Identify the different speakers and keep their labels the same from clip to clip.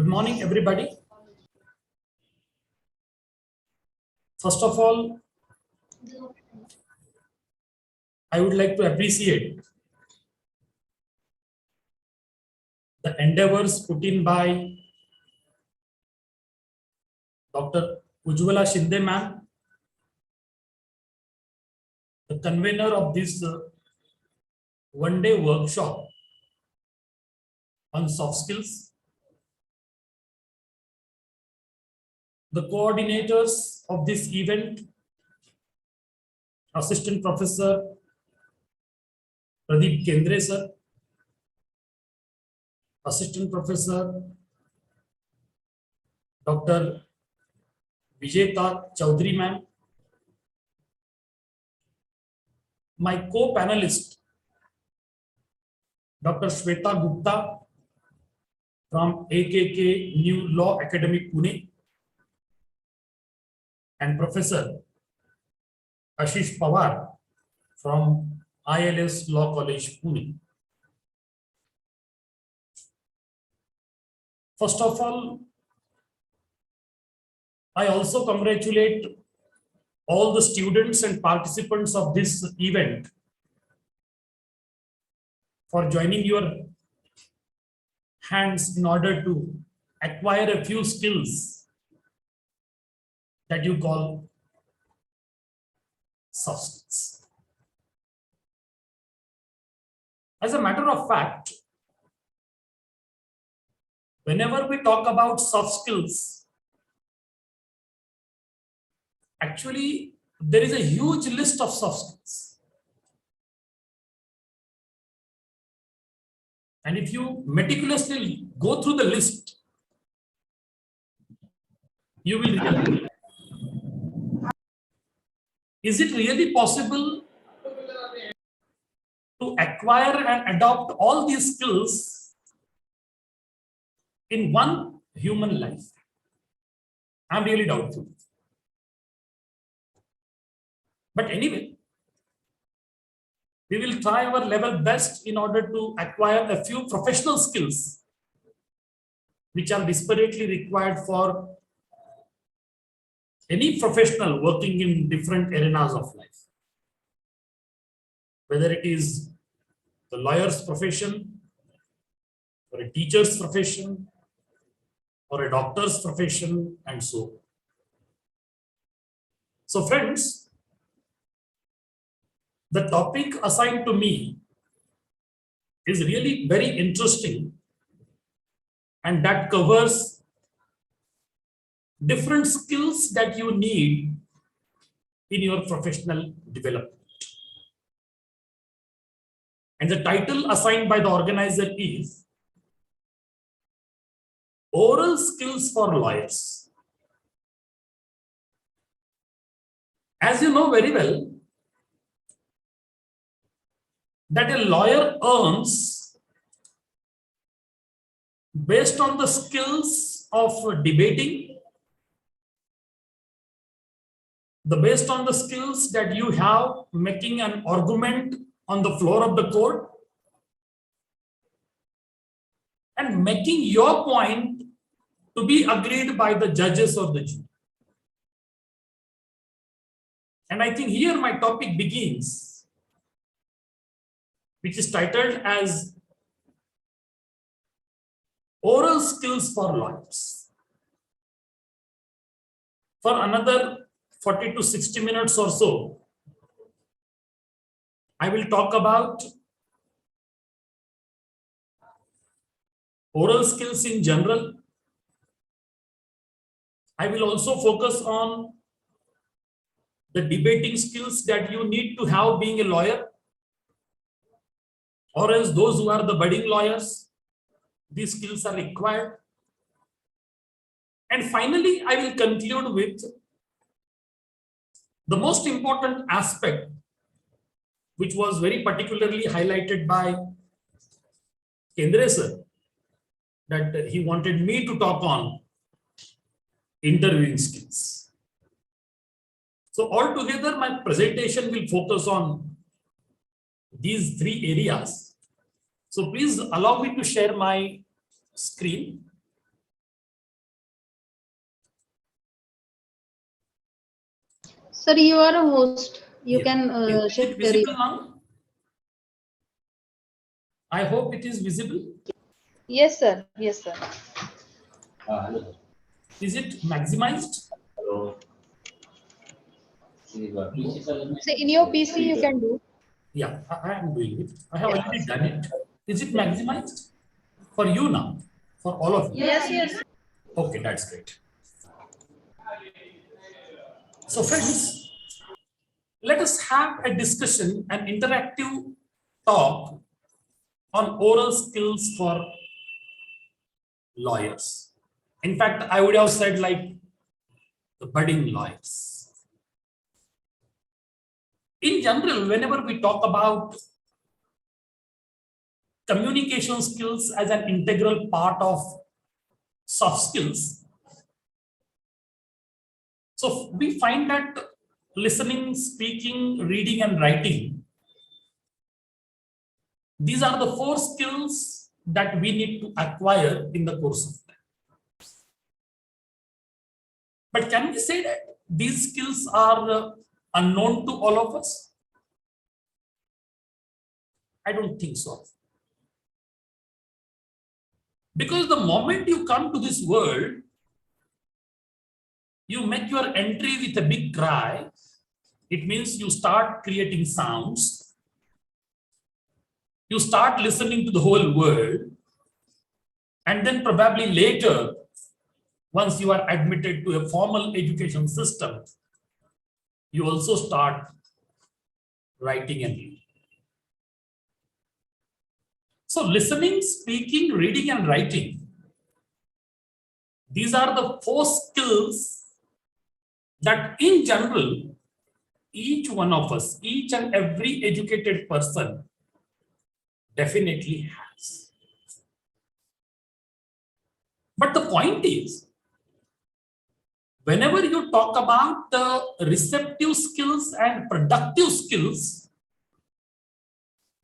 Speaker 1: Good morning, everybody. First of all, I would like to appreciate the endeavors put in by Dr. Ujjwala Shinde ma'am, the convener of this one-day workshop on soft skills, the coordinators of this event, Assistant Professor Pradeep Kendre sir, Assistant Professor Dr. Vijeta Chaudhary ma'am, my co-panelist Dr. Shweta Gupta from AKK New Law Academy Pune, and Professor Ashish Pawar from ILS Law College Pune. First of all, I also congratulate all the students and participants of this event for joining your hands in order to acquire a few skills that you call soft skills. As a matter of fact, whenever we talk about soft skills, actually there is a huge list of soft skills. And if you meticulously go through the list, you will realize, is it really possible to acquire and adopt all these skills in one human life? I'm really doubtful. But anyway, we will try our level best in order to acquire a few professional skills which are desperately required for any professional working in different arenas of life. Whether it is the lawyer's profession, or a teacher's profession, or a doctor's profession, and so on. So friends, the topic assigned to me is really very interesting, and that covers different skills that you need in your professional development. And the title assigned by the organizer is Oral Skills for Lawyers. As you know very well, that a lawyer earns based on the skills of debating, based on the skills that you have making an argument on the floor of the court, and making your point to be agreed by the judges or the jury. And I think here my topic begins, which is titled as Oral Skills for Lawyers. For another 40 to 60 minutes or so, I will talk about oral skills in general. I will also focus on the debating skills that you need to have being a lawyer, or else those who are the budding lawyers, these skills are required. And finally, I will conclude with the most important aspect, which was very particularly highlighted by Kendre sir, that he wanted me to talk on interviewing skills. So altogether, my presentation will focus on these three areas. So please allow me to share my screen.
Speaker 2: Sir, you are a host. You
Speaker 1: Yeah.
Speaker 2: can
Speaker 1: Is
Speaker 2: share
Speaker 1: it visible
Speaker 2: your...
Speaker 1: now? I hope it is visible.
Speaker 2: Yes, sir. Yes, sir.
Speaker 3: Hello.
Speaker 1: Is it maximized?
Speaker 3: Hello.
Speaker 2: So in your PC, you can do.
Speaker 1: Yeah, I am doing it. I have already
Speaker 2: Yes.
Speaker 1: done it. Is it maximized? For you now, for all of you.
Speaker 2: Yes, yes.
Speaker 1: Okay, that's great. So friends, let us have a discussion, an interactive talk on oral skills for lawyers. In fact, I would have said like the budding lawyers. In general, whenever we talk about communication skills as an integral part of soft skills, so we find that listening, speaking, reading, and writing, these are the 4 skills that we need to acquire in the course of time. But can we say that these skills are unknown to all of us? I don't think so. Because the moment you come to this world, you make your entry with a big cry. It means you start creating sounds. You start listening to the whole world. And then probably later, once you are admitted to a formal education system, you also start writing and reading. So listening, speaking, reading, and writing, these are the 4 skills that in general, each one of us, each and every educated person definitely has. But the point is, whenever you talk about the receptive skills and productive skills,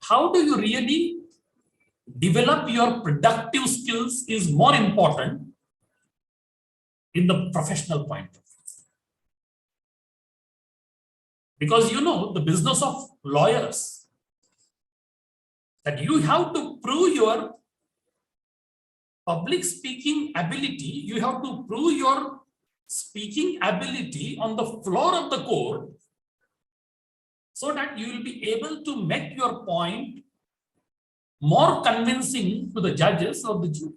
Speaker 1: how do you really develop your productive skills is more important in the professional point of view. Because you know, the business of lawyers, that you have to prove your public speaking ability, you have to prove your speaking ability on the floor of the court so that you will be able to make your point more convincing to the judges or the jury.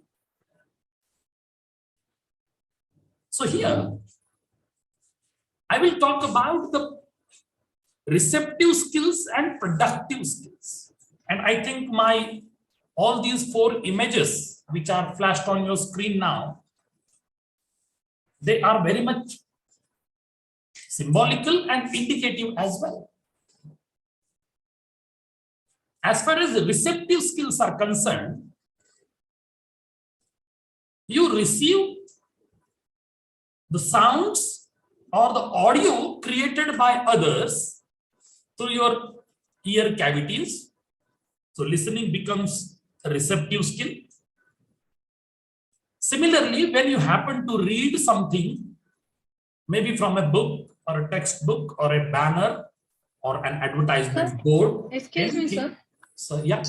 Speaker 1: So here, I will talk about the receptive skills and productive skills. And I think all these 4 images which are flashed on your screen now, they are very much symbolical and indicative as well. As far as the receptive skills are concerned, you receive the sounds or the audio created by others through your ear cavities. So listening becomes a receptive skill. Similarly, when you happen to read something, maybe from a book or a textbook or a banner or an advertisement board.
Speaker 2: Excuse me, sir.
Speaker 1: So yeah.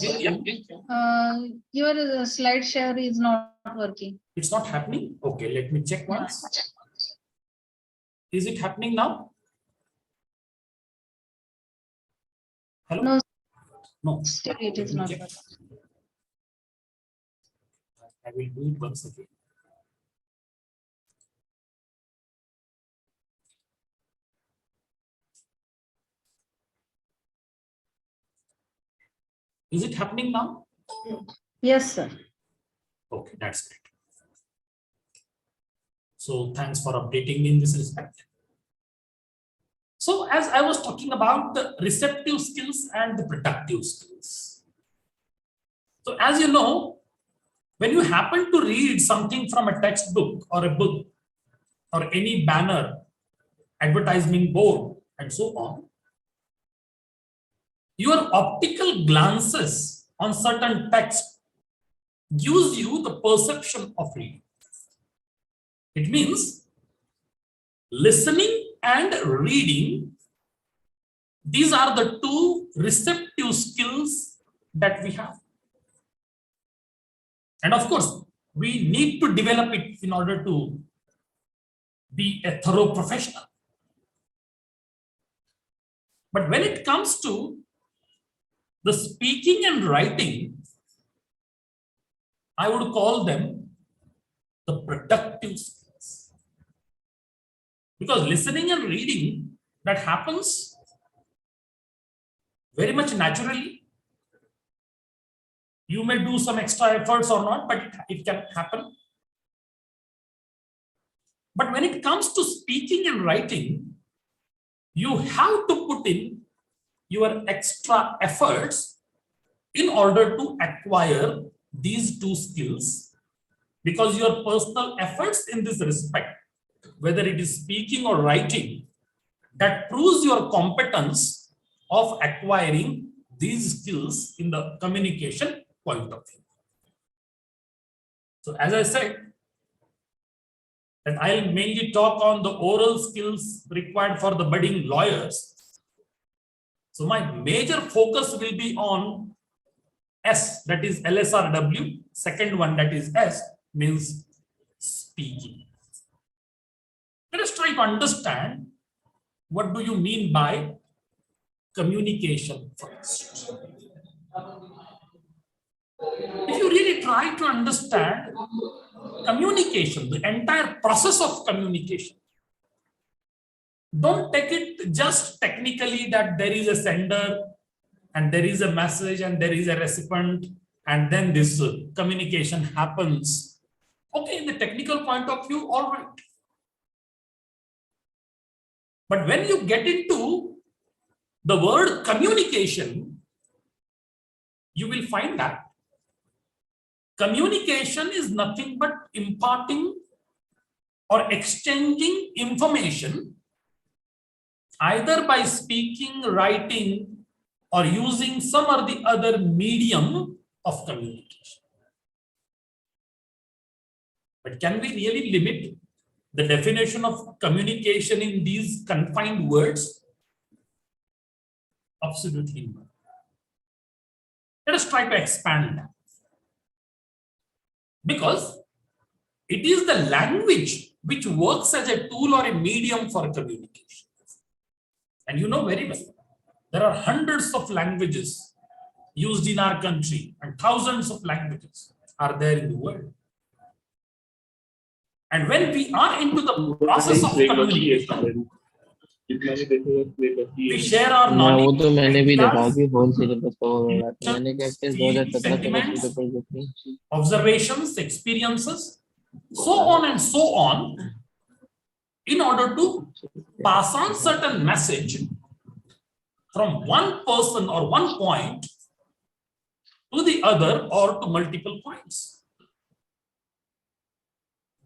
Speaker 2: Your slide share is not working.
Speaker 1: It's not happening. Okay, let me check once. Is it happening now? Hello?
Speaker 2: No.
Speaker 1: No.
Speaker 2: Still it is not working.
Speaker 1: I will do it once again. Is it happening now?
Speaker 2: Yes, sir.
Speaker 1: Okay, that's great. So thanks for updating me in this respect. So as I was talking about the receptive skills and the productive skills. So as you know, when you happen to read something from a textbook or a book or any banner, advertising board, and so on, your optical glances on certain text gives you the perception of reading. It means listening and reading These are the two receptive skills that we have. And of course, we need to develop it in order to be a thorough professional. But when it comes to the speaking and writing, I would call them the productive skills. Because listening and reading, that happens very much naturally. You may do some extra efforts or not, but it can happen. But when it comes to speaking and writing, you have to put in your extra efforts in order to acquire these two skills, because your personal efforts in this respect, whether it is speaking or writing, that proves your competence of acquiring these skills in the communication point of view. So as I said, that I'll mainly talk on the oral skills required for the budding lawyers. So my major focus will be on S, that is LSRW. Second one, that is S, means speaking. Let us try to understand what do you mean by communication first. If you really try to understand communication, the entire process of communication, don't take it just technically that there is a sender and there is a message and there is a recipient and then this communication happens. Okay, in the technical point of view, all right. But when you get into the word communication, you will find that communication is nothing but imparting or exchanging information either by speaking, writing, or using some or the other medium of communication. But can we really limit the definition of communication in these confined words? Absolutely not. Let us try to expand that. Because it is the language which works as a tool or a medium for communication. And you know very well, there are hundreds of languages used in our country and thousands of languages are there in the world. And when we are into the process of communication, we share our knowledge,
Speaker 4: वो तो मैंने भी देखा
Speaker 1: ideas,
Speaker 4: कि whole syllabus का वो लगा था मैंने क्या किया 2017 का
Speaker 1: sentiments,
Speaker 4: पेपर देखी
Speaker 1: observations, experiences, so on and so on, in order to pass on certain message from one person or one point to the other or to multiple points.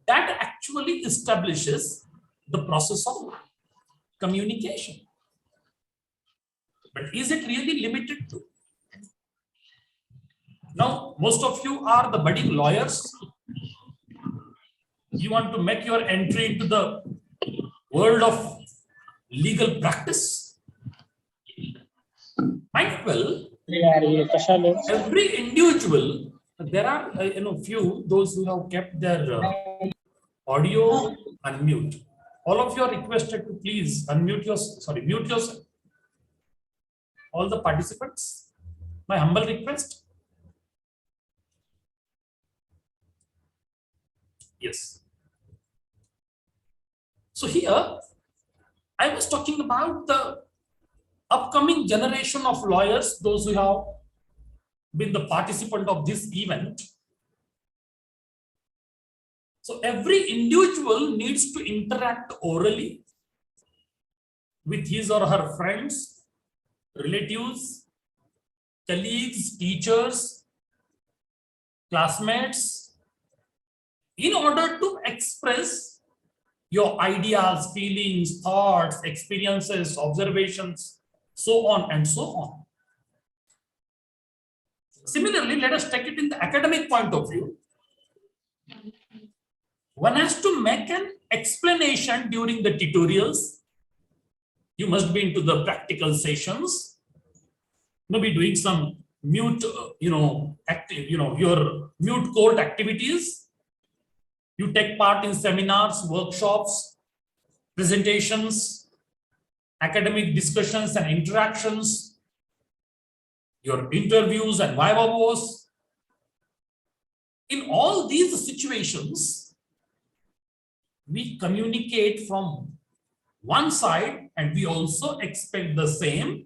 Speaker 1: That actually establishes the process of communication. But is it really limited to? Now, most of you are the budding lawyers. You want to make your entry into the world of legal practice. Might well, every individual, there are few those who have kept their audio unmute. All of you are requested to please unmute mute yourself. All the participants, my humble request. Yes. So here, I was talking about the upcoming generation of lawyers, those who have been the participant of this event. So every individual needs to interact orally with his or her friends, relatives, colleagues, teachers, classmates, in order to express your ideas, feelings, thoughts, experiences, observations, so on and so on. Similarly, let us take it in the academic point of view. One has to make an explanation during the tutorials. You must be into the practical sessions, maybe doing some mute, your mute court activities. You take part in seminars, workshops, presentations, academic discussions and interactions, your interviews and viva voce. In all these situations, we communicate from one side and we also expect the same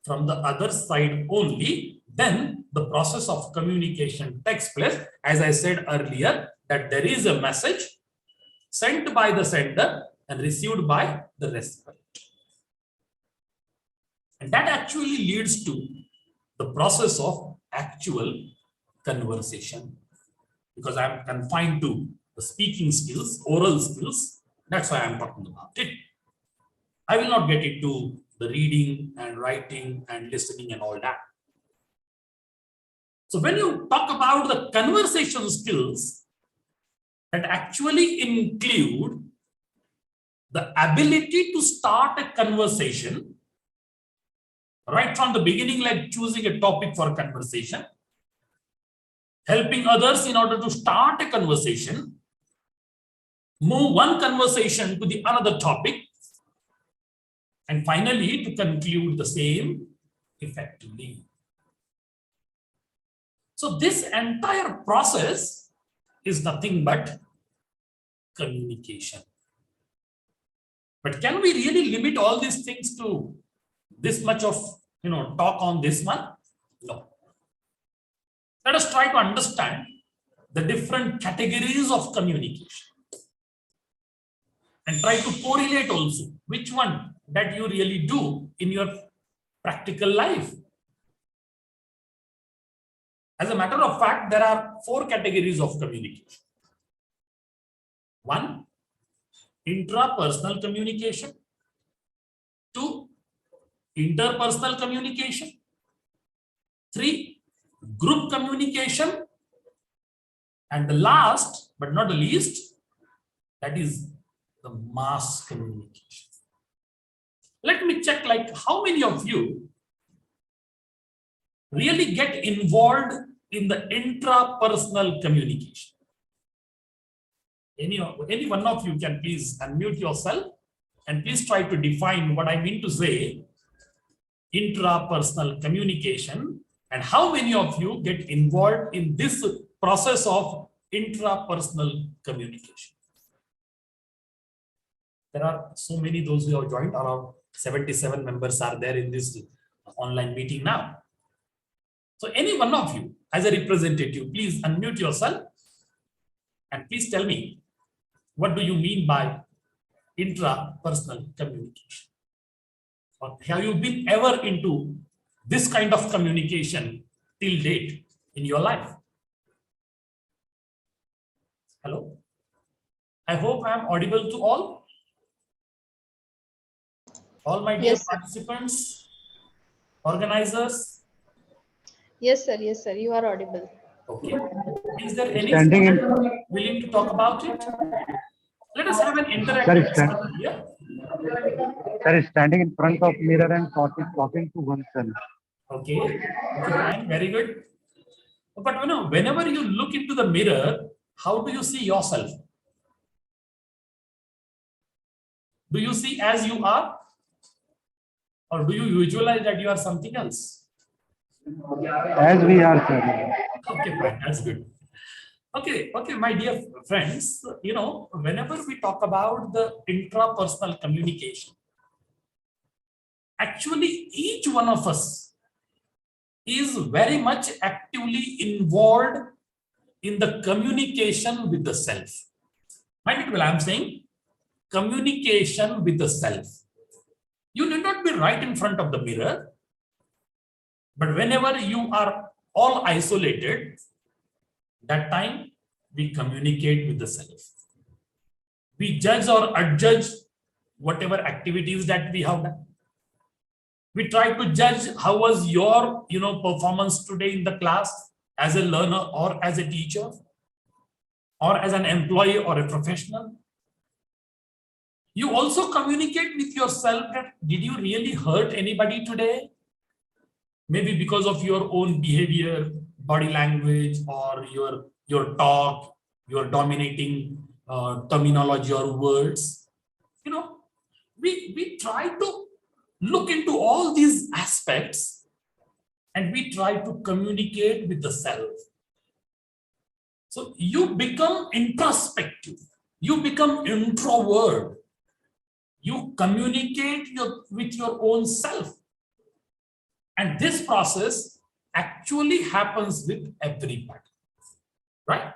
Speaker 1: from the other side only. Then the process of communication takes place. As I said earlier, that there is a message sent by the sender and received by the recipient. And that actually leads to the process of actual conversation. Because I'm confined to the speaking skills, oral skills, that's why I'm talking about it. I will not get into the reading and writing and listening and all that. So when you talk about the conversation skills, that actually include the ability to start a conversation right from the beginning, like choosing a topic for conversation, helping others in order to start a conversation, move one conversation to the another topic, and finally to conclude the same effectively. So this entire process is nothing but communication. But can we really limit all these things to this much of talk on this one? No. Let us try to understand the different categories of communication and try to correlate also which one that you really do in your practical life. As a matter of fact, there are 4 categories of communication. 1, intrapersonal communication. 2, interpersonal communication. 3, group communication. And the last but not the least, that is the mass communication. Let me check, like, how many of you really get involved in the intrapersonal communication? Any one of you can please unmute yourself and please try to define what I mean to say intrapersonal communication, and how many of you get involved in this process of intrapersonal communication. There are so many those who have joined, around 77 members are there in this online meeting now. So any one of you as a representative, please unmute yourself and please tell me, what do you mean by intrapersonal communication? Or have you been ever into this kind of communication till date in your life? Hello? I hope I am audible to all. All my dear
Speaker 2: Yes, sir.
Speaker 1: participants, organizers.
Speaker 2: Yes, sir. Yes, sir. You are audible.
Speaker 1: Okay. Is there any
Speaker 5: Standing in-
Speaker 1: student willing to talk about it? Let us have an
Speaker 5: Sir,
Speaker 1: interactive
Speaker 5: it's stand-
Speaker 1: discussion here.
Speaker 5: Sir is standing in front of mirror and talking to oneself.
Speaker 1: Okay. Okay, fine. Very good. But whenever you look into the mirror, how do you see yourself? Do you see as you are? Or do you visualize that you are something else?
Speaker 5: As we are, sir.
Speaker 1: Okay, fine. That's good. Okay, my dear friends, whenever we talk about the intrapersonal communication, actually each one of us is very much actively involved in the communication with the self. Mind it well, I'm saying communication with the self. You need not be right in front of the mirror, but whenever you are all isolated, that time we communicate with the self. We judge or adjudge whatever activities that we have done. We try to judge how was your performance today in the class as a learner or as a teacher or as an employee or a professional. You also communicate with yourself that did you really hurt anybody today? Maybe because of your own behavior, body language, or your talk, your dominating terminology or words. You know, we try to look into all these aspects and we try to communicate with the self. So you become introspective, you become introvert, you communicate with your own self. And this process actually happens with everybody, right?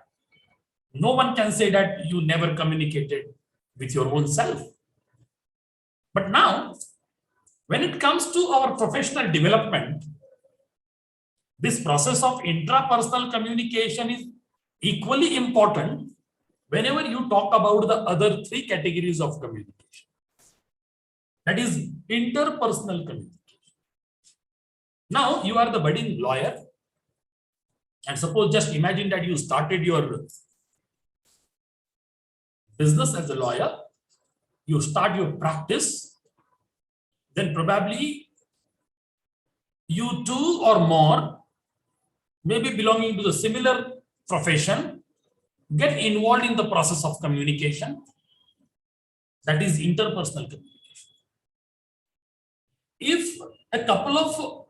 Speaker 1: No one can say that you never communicated with your own self. But now, when it comes to our professional development, this process of intrapersonal communication is equally important whenever you talk about the other three categories of communication. That is interpersonal communication. Now you are the budding lawyer, and suppose just imagine that you started your business as a lawyer, you start your practice, then probably you two or more, maybe belonging to the similar profession, get involved in the process of communication. That is interpersonal communication. If a couple of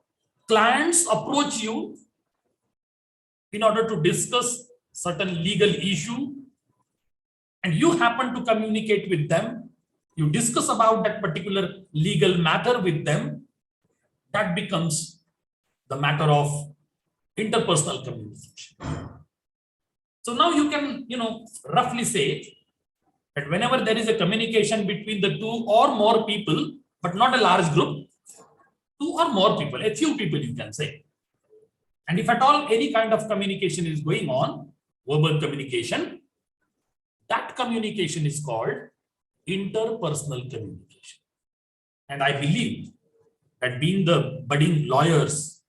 Speaker 1: clients approach you in order to discuss certain legal issue, and you happen to communicate with them, you discuss about that particular legal matter with them, that becomes the matter of interpersonal communication. So now you can, roughly say that whenever there is a communication between the two or more people, but not a large group, two or more people, a few people you can say. And if at all any kind of communication is going on, verbal communication, that communication is called interpersonal communication. And I believe that being the budding lawyers,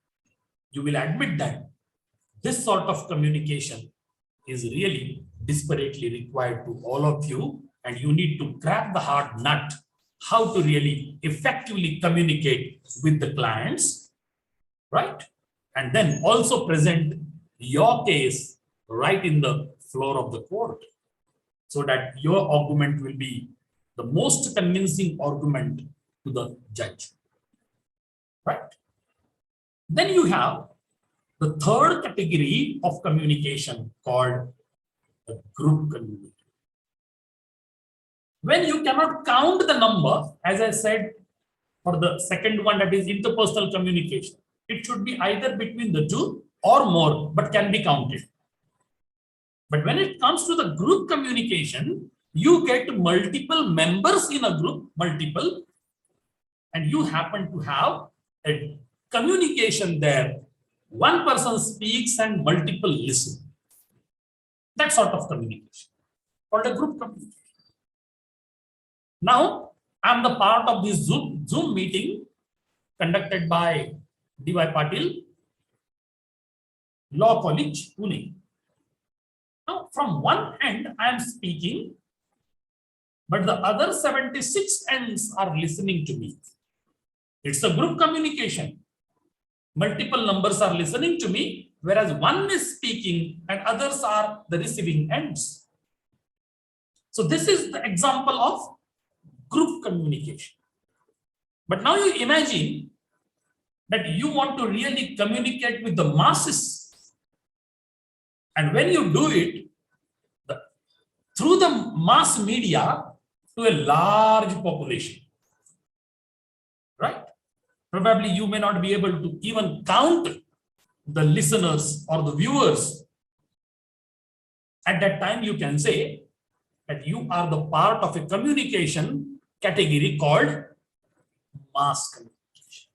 Speaker 1: you will admit that this sort of communication is really desperately required to all of you, and you need to crack the hard nut how to really effectively communicate with the clients, right? And then also present your case right in the floor of the court, so that your argument will be the most convincing argument to the judge, right? Then you have the third category of communication called the group communication. When you cannot count the number, as I said, for the second one, that is interpersonal communication, it should be either between the two or more, but can be counted. But when it comes to the group communication, you get multiple members in a group, and you happen to have a communication there. One person speaks and multiple listen. That sort of communication called a group communication. Now, I'm the part of this Zoom meeting conducted by D.Y. Patil, Law College, Pune. Now, from one end, I am speaking, but the other 76 ends are listening to me. It's a group communication. Multiple numbers are listening to me, whereas one is speaking and others are the receiving ends. So this is the example of group communication. But now you imagine that you want to really communicate with the masses. And when you do it through the mass media to a large population, right? Probably you may not be able to even count the listeners or the viewers. At that time, you can say that you are the part of a communication category called mass communication.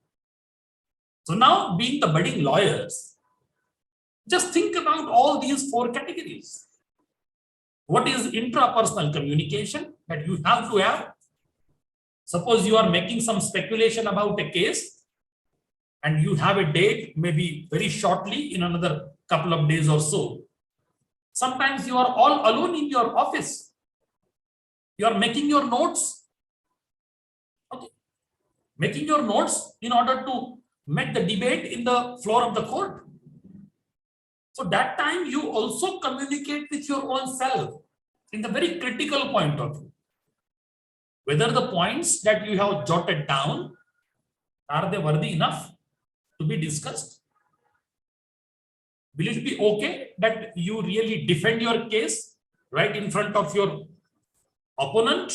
Speaker 1: So now, being the budding lawyers, just think about all these four categories. What is intrapersonal communication that you have to have? Suppose you are making some speculation about a case and you have a date, maybe very shortly in another couple of days or so. Sometimes you are all alone in your office. You are making your notes making your notes in order to make the debate in the floor of the court. So that time you also communicate with your own self in the very critical point of view. Whether the points that you have jotted down, are they worthy enough to be discussed? Will it be okay that you really defend your case right in front of your opponent?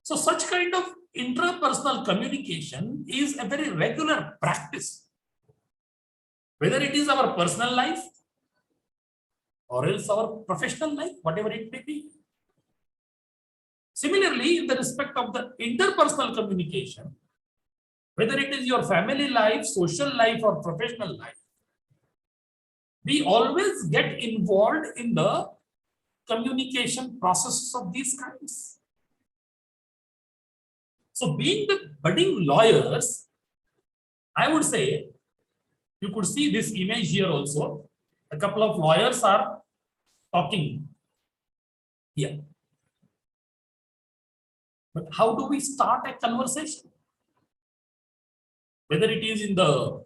Speaker 1: So such kind of intrapersonal communication is a very regular practice. Whether it is our personal life or else our professional life, whatever it may be. Similarly, in the respect of the interpersonal communication, whether it is your family life, social life, or professional life, we always get involved in the communication processes of these kinds. So being the budding lawyers, I would say, you could see this image here also. A couple of lawyers are talking here. But how do we start a conversation? Whether it is in the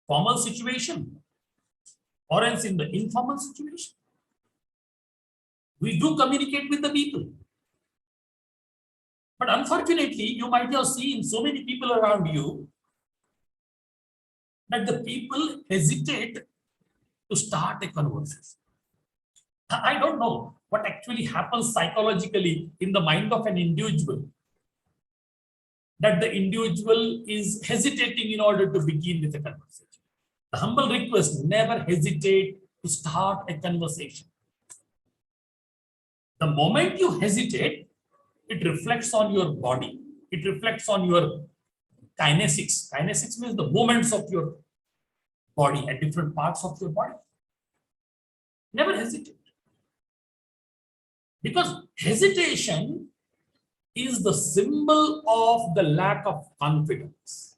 Speaker 1: formal situation or else in the informal situation, we do communicate with the people. But unfortunately, you might have seen so many people around you that the people hesitate to start a conversation. I don't know what actually happens psychologically in the mind of an individual, that the individual is hesitating in order to begin with a conversation. The humble request, never hesitate to start a conversation. The moment you hesitate, it reflects on your body. It reflects on your kinesics. Kinesics means the movements of your body at different parts of your body. Never hesitate. Because hesitation is the symbol of the lack of confidence.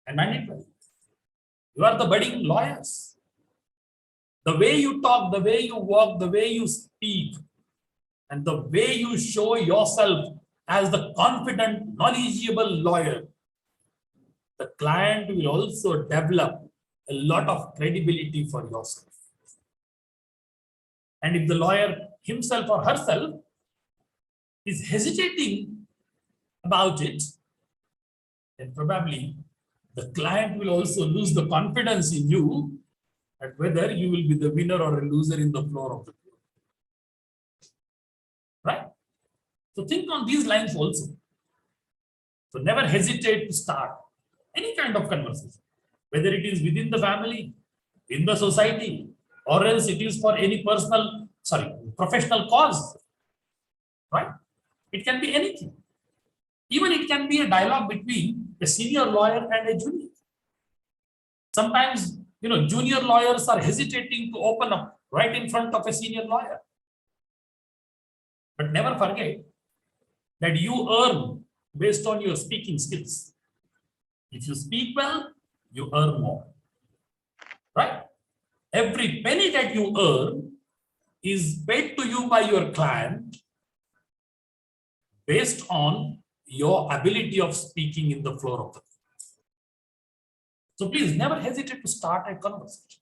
Speaker 1: And mandatory. You are the budding lawyers. The way you talk, the way you walk, the way you speak, and the way you show yourself as the confident, knowledgeable lawyer, the client will also develop a lot of credibility for yourself. And if the lawyer himself or herself is hesitating about it, then probably the client will also lose the confidence in you and whether you will be the winner or a loser in the floor of the court. Right? So think on these lines also. So never hesitate to start any kind of conversation, whether it is within the family, in the society, or else it is for any professional cause. Right? It can be anything. Even it can be a dialogue between a senior lawyer and a junior. Sometimes, junior lawyers are hesitating to open up right in front of a senior lawyer. But never forget that you earn based on your speaking skills. If you speak well, you earn more. Right? Every penny that you earn is paid to you by your client based on your ability of speaking in the floor of the court. So please never hesitate to start a conversation,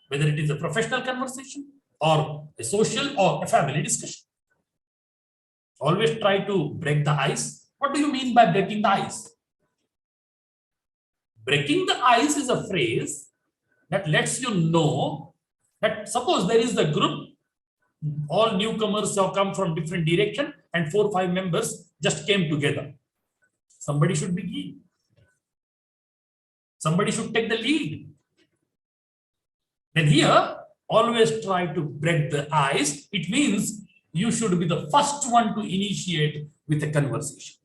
Speaker 1: whether it is a professional conversation or a social or a family discussion. Always try to break the ice. What do you mean by breaking the ice? Breaking the ice is a phrase that lets you know that suppose there is the group, all newcomers have come from different direction and 4 or 5 members just came together. Somebody should begin. Somebody should take the lead. Then here, always try to break the ice. It means you should be the first one to initiate with a conversation.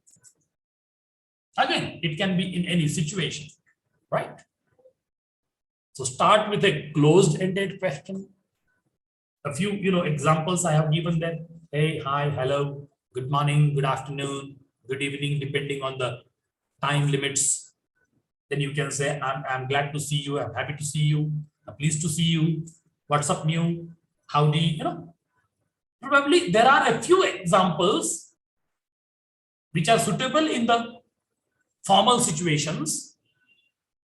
Speaker 1: Again, it can be in any situation, right? So start with a closed-ended question. A few, examples I have given there. Hey, hi, hello, good morning, good afternoon, good evening, depending on the time limits. Then you can say, I'm glad to see you. I'm happy to see you. I'm pleased to see you. What's up new? Howdy, Probably there are a few examples which are suitable in the formal situations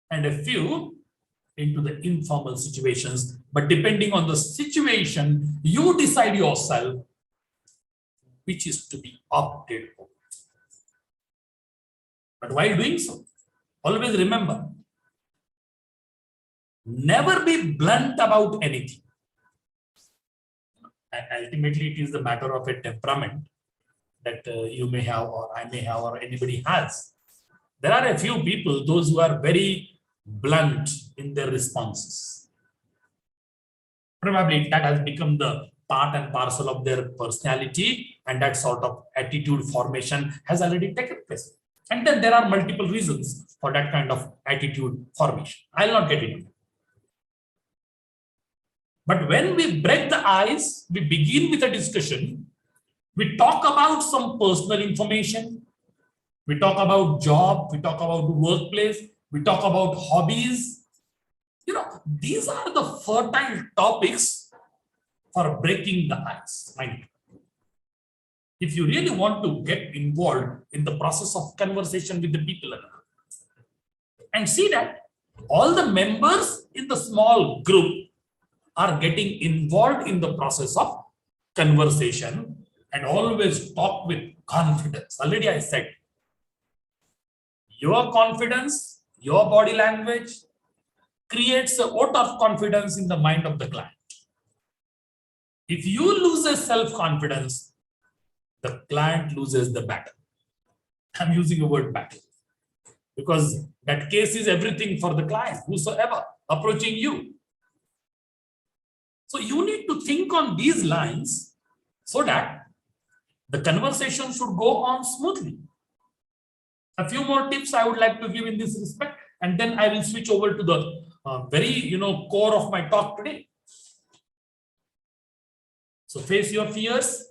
Speaker 1: and a few into the informal situations. But depending on the situation, you decide yourself which is to be opted for. But while doing so, always remember, never be blunt about anything. And ultimately, it is the matter of a temperament that you may have, or I may have, or anybody has. There are a few people, those who are very blunt in their responses. Probably that has become the part and parcel of their personality, and that sort of attitude formation has already taken place. And then there are multiple reasons for that kind of attitude formation. I'll not get into it. But when we break the ice, we begin with a discussion. We talk about some personal information. We talk about job. We talk about the workplace. We talk about hobbies. These are the fertile topics for breaking the ice. Mind you. If you really want to get involved in the process of conversation with the people and see that all the members in the small group are getting involved in the process of conversation, and always talk with confidence. Already I said, your confidence, your body language creates a vote of confidence in the mind of the client. If you lose a self-confidence, the client loses the battle. I'm using the word battle because that case is everything for the client, whosoever approaching you. So you need to think on these lines so that the conversation should go on smoothly. A few more tips I would like to give in this respect, and then I will switch over to the very core of my talk today. So face your fears,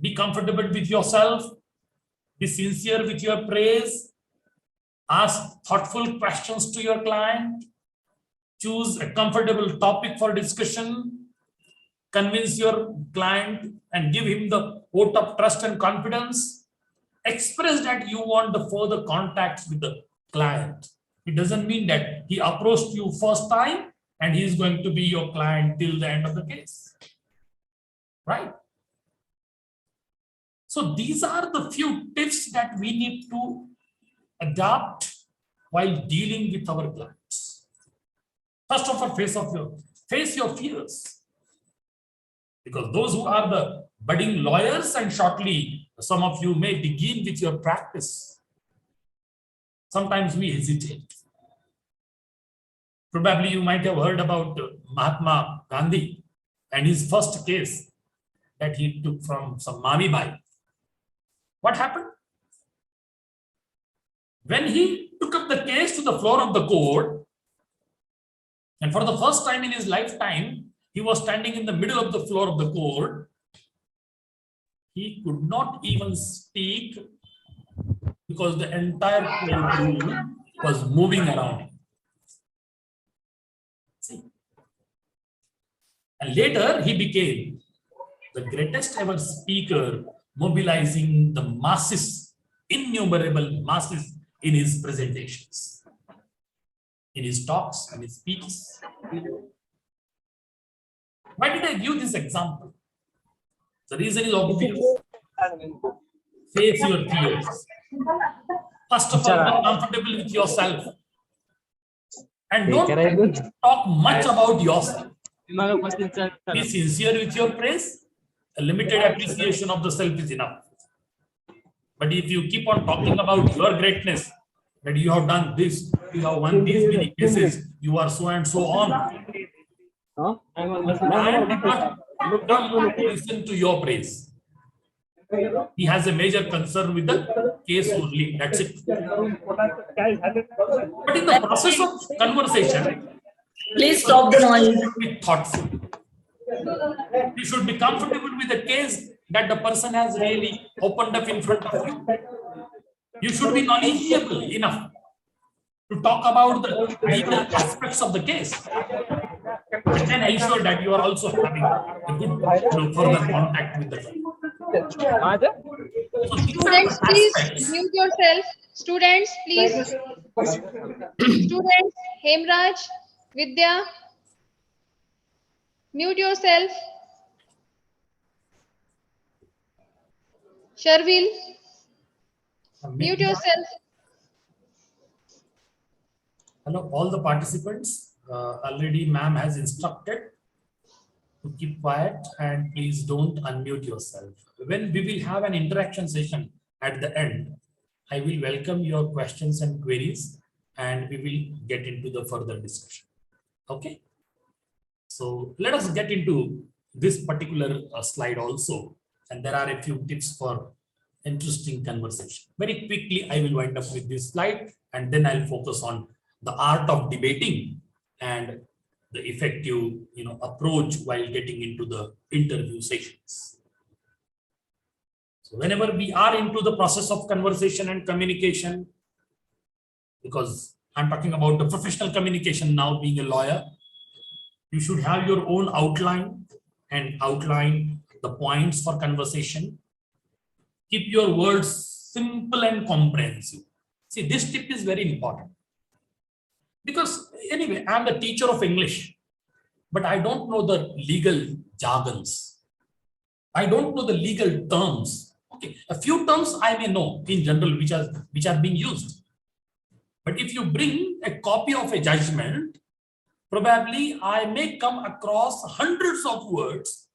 Speaker 1: be comfortable with yourself, be sincere with your praise, ask thoughtful questions to your client, choose a comfortable topic for discussion, convince your client and give him the vote of trust and confidence. Express that you want the further contacts with the client. It doesn't mean that he approached you first time and he is going to be your client till the end of the case. Right? So these are the few tips that we need to adopt while dealing with our clients. First of all, face your fears. Because those who are the budding lawyers, and shortly some of you may begin with your practice, sometimes we hesitate. Probably you might have heard about Mahatma Gandhi and his first case that he took from some Mami Bai. What happened? When he took up the case to the floor of the court, and for the first time in his lifetime, he was standing in the middle of the floor of the court. He could not even speak because the entire courtroom was moving around him. See? And later he became the greatest ever speaker, mobilizing the masses, innumerable masses in his presentations, in his talks, in his speeches. Why did I give this example? The reason is obvious. Face your fears. First of all, be comfortable with yourself. And don't talk much about yourself. Be sincere with your praise. A limited appreciation of the self is enough. But if you keep on talking about your greatness, that you have done this, you have won these many cases, you are so and so on. The client did not come to listen to your praise. He has a major concern with the case only. That's it. But in the process of conversation,
Speaker 6: Please stop the noise.
Speaker 1: be thoughtful. You should be comfortable with the case that the person has really opened up in front of you. You should be knowledgeable enough to talk about the legal aspects of the case. And then ensure that you are also having a good further contact with the client. So these are
Speaker 2: Students,
Speaker 1: the
Speaker 2: please
Speaker 1: aspects.
Speaker 2: mute yourself. Students, please. Students, Hemraj, Vidya, mute yourself. Sharvil, mute yourself.
Speaker 1: Hello, all the participants. Already ma'am has instructed to keep quiet and please don't unmute yourself. When we will have an interaction session at the end, I will welcome your questions and queries and we will get into the further discussion. Okay. So let us get into this particular slide also. And there are a few tips for interesting conversation. Very quickly, I will wind up with this slide and then I'll focus on the art of debating and the effective approach while getting into the interview sessions. So whenever we are into the process of conversation and communication, because I'm talking about the professional communication now, being a lawyer, you should have your own outline and outline the points for conversation. Keep your words simple and comprehensive. See, this tip is very important. Because anyway, I'm the teacher of English, but I don't know the legal jargons. I don't know the legal terms. Okay, a few terms I may know in general which are being used. But if you bring a copy of a judgment, probably I may come across hundreds of words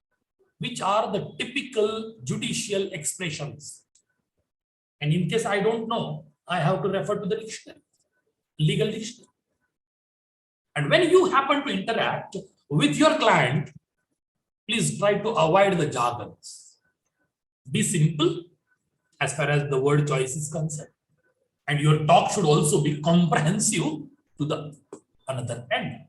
Speaker 1: which are the typical judicial expressions. And in case I don't know, I have to refer to the dictionary, legal dictionary. And when you happen to interact with your client, please try to avoid the jargons. Be simple as far as the word choice is concerned. And your talk should also be comprehensive to the another end.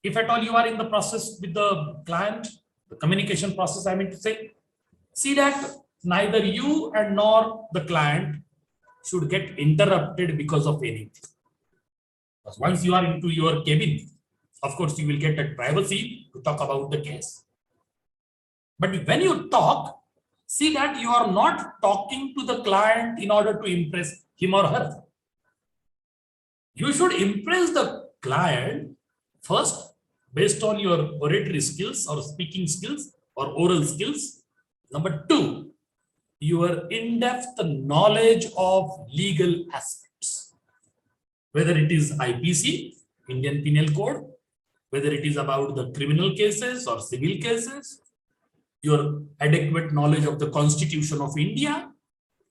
Speaker 1: If at all you are in the process with the client, the communication process, I mean to say, see that neither you and nor the client should get interrupted because of anything. Because once you are into your cabin, of course, you will get a privacy to talk about the case. But when you talk, see that you are not talking to the client in order to impress him or her. You should impress the client first based on your oratory skills or speaking skills or oral skills. Number two, your in-depth knowledge of legal aspects. Whether it is IPC, Indian Penal Code, whether it is about the criminal cases or civil cases, your adequate knowledge of the Constitution of India,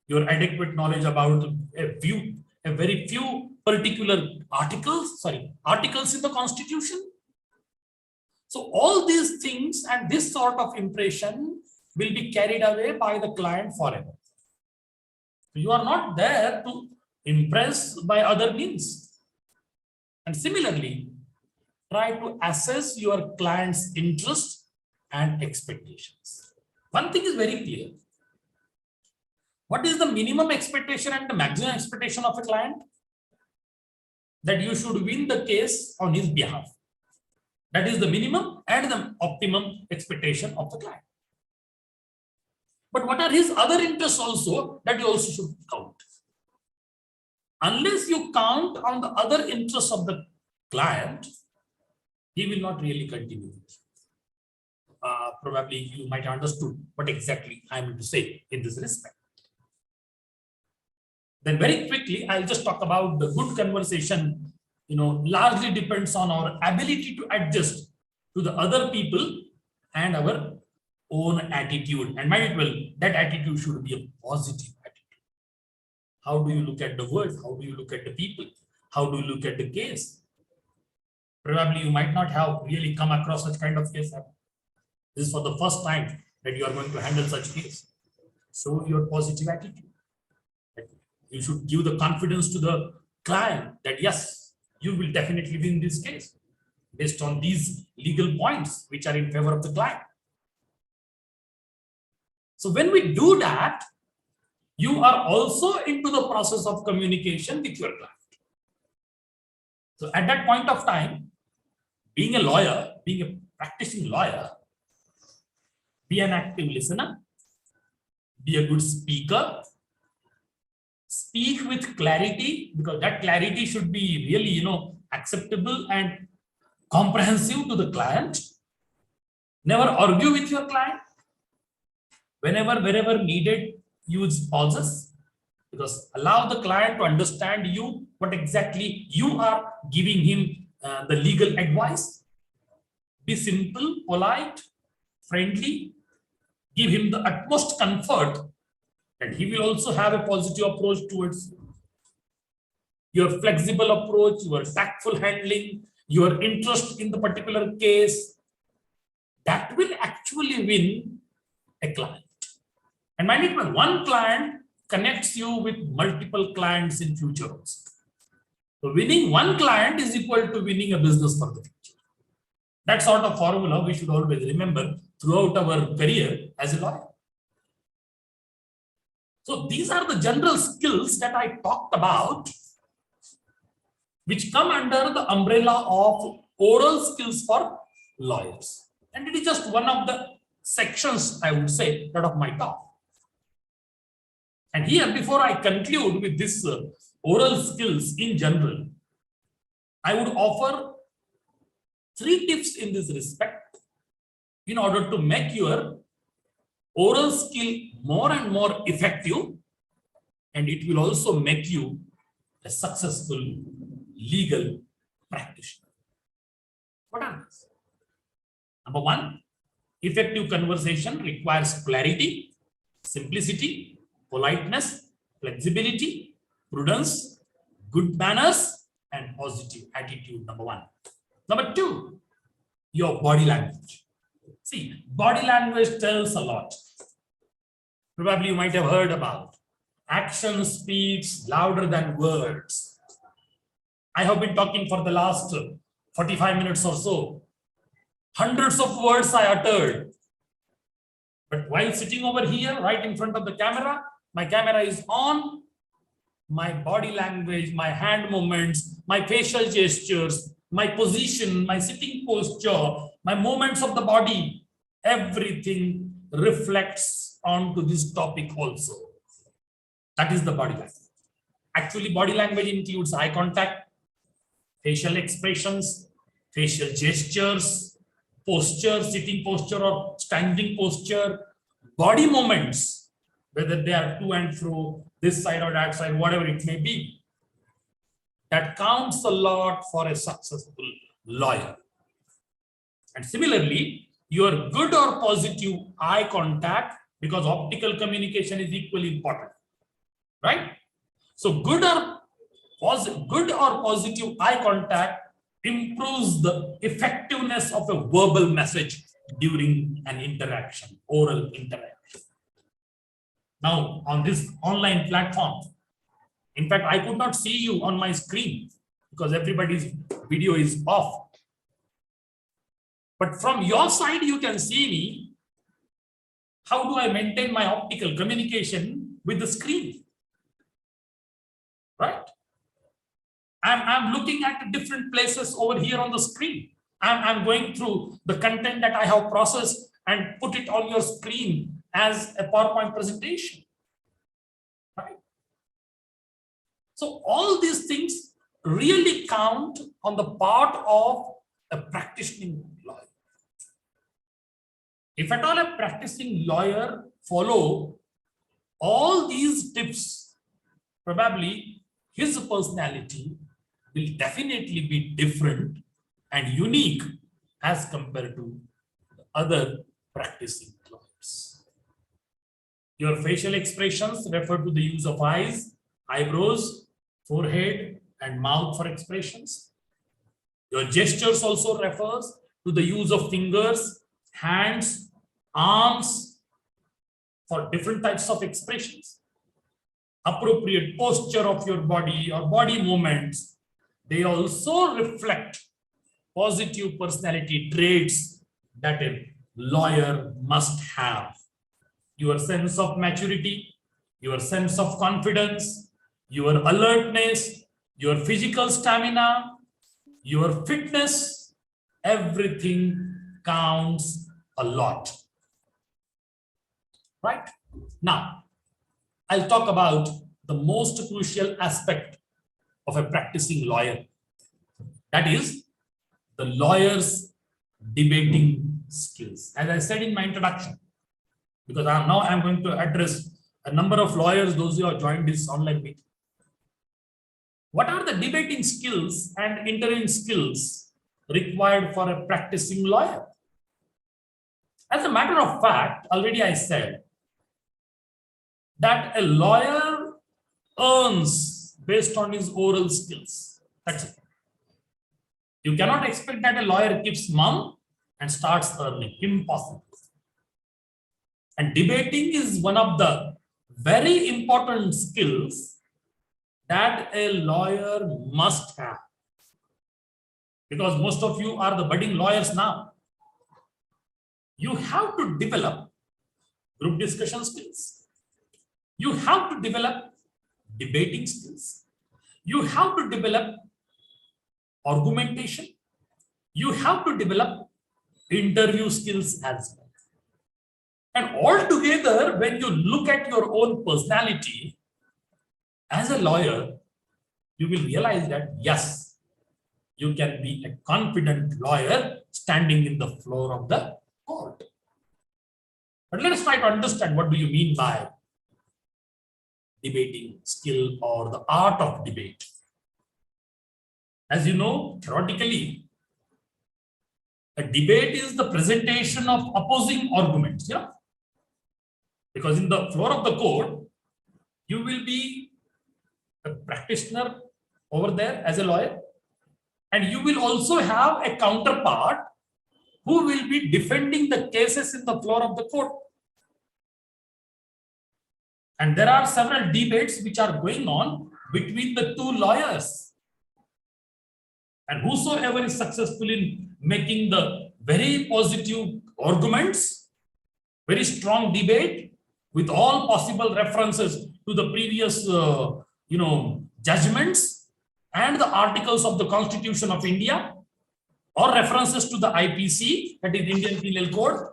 Speaker 1: your adequate knowledge about a very few particular articles in the Constitution. So all these things and this sort of impression will be carried away by the client forever. You are not there to impress by other means. And similarly, try to assess your client's interest and expectations. One thing is very clear. What is the minimum expectation and the maximum expectation of a client? That you should win the case on his behalf. That is the minimum and the optimum expectation of the client. But what are his other interests also that you also should count? Unless you count on the other interests of the client, he will not really continue. Probably you might have understood what exactly I am to say in this respect. Then very quickly, I'll just talk about the good conversation, largely depends on our ability to adjust to the other people and our own attitude. And might well, that attitude should be a positive attitude. How do you look at the world? How do you look at the people? How do you look at the case? Probably you might not have really come across such kind of case. This is for the first time that you are going to handle such case. Show your positive attitude. You should give the confidence to the client that yes, you will definitely win this case based on these legal points which are in favor of the client. So when we do that, you are also into the process of communication with your client. So at that point of time, being a lawyer, being a practicing lawyer, be an active listener, Be a good speaker. Speak with clarity, because that clarity should be really, acceptable and comprehensive to the client. Never argue with your client. Wherever needed, use pauses, because allow the client to understand you, what exactly you are giving him the legal advice. Be simple, polite, friendly, give him the utmost comfort, and he will also have a positive approach towards you. Your flexible approach, your tactful handling, your interest in the particular case, that will actually win a client. And mind it, one client connects you with multiple clients in future also. So winning one client is equal to winning a business for the future. That sort of formula we should always remember throughout our career as a lawyer. So these are the general skills that I talked about, which come under the umbrella of oral skills for lawyers. And it is just one of the sections, I would say, that of my talk. And here, before I conclude with this oral skills in general, I would offer 3 tips in this respect in order to make your oral skill more and more effective, and it will also make you a successful legal practitioner. What are these? Number 1, effective conversation requires clarity, simplicity, politeness, flexibility, prudence, good manners, and positive attitude. Number 1. Number 2, your body language. See, body language tells a lot. Probably you might have heard about action speaks louder than words. I have been talking for the last 45 minutes or so. Hundreds of words I uttered. But while sitting over here, right in front of the camera, my camera is on, my body language, my hand movements, my facial gestures, my position, my sitting posture, my movements of the body, everything reflects onto this topic also. That is the body language. Actually, body language includes eye contact, facial expressions, facial gestures, posture, sitting posture or standing posture, body movements, whether they are to and fro, this side or that side, whatever it may be. That counts a lot for a successful lawyer. And similarly, your good or positive eye contact, because optical communication is equally important, right? So good or positive eye contact improves the effectiveness of a verbal message during an interaction, oral interaction. Now, on this online platform, in fact, I could not see you on my screen because everybody's video is off. But from your side, you can see me. How do I maintain my optical communication with the screen? Right? I'm looking at different places over here on the screen. I'm going through the content that I have processed and put it on your screen as a PowerPoint presentation. Right? So all these things really count on the part of a practicing lawyer. If at all a practicing lawyer follow all these tips, probably his personality will definitely be different and unique as compared to other practicing lawyers. Your facial expressions refer to the use of eyes, eyebrows, forehead, and mouth for expressions. Your gestures also refers to the use of fingers, hands, arms for different types of expressions. Appropriate posture of your body or body movements, they also reflect positive personality traits that a lawyer must have. Your sense of maturity, your sense of confidence, your alertness, your physical stamina, your fitness, everything counts a lot. Right? Now, I'll talk about the most crucial aspect of a practicing lawyer. That is the lawyer's debating skills. As I said in my introduction, because I'm going to address a number of lawyers, those who have joined this online meeting. What are the debating skills and interviewing skills required for a practicing lawyer? As a matter of fact, already I said that a lawyer earns based on his oral skills. That's it. You cannot expect that a lawyer keeps mum and starts earning. Impossible. And debating is one of the very important skills that a lawyer must have. Because most of you are the budding lawyers now. You have to develop group discussion skills. You have to develop debating skills. You have to develop argumentation. You have to develop interview skills as well. And altogether, when you look at your own personality as a lawyer, you will realize that yes, you can be a confident lawyer standing in the floor of the court. But let us try to understand what do you mean by debating skill or the art of debate. As you know, theoretically, a debate is the presentation of opposing arguments. Yeah? Because in the floor of the court, you will be a practitioner over there as a lawyer, and you will also have a counterpart who will be defending the cases in the floor of the court. And there are several debates which are going on between the two lawyers. And whosoever is successful in making the very positive arguments, very strong debate with all possible references to the previous judgments and the articles of the Constitution of India, or references to the IPC, that is Indian Penal Code.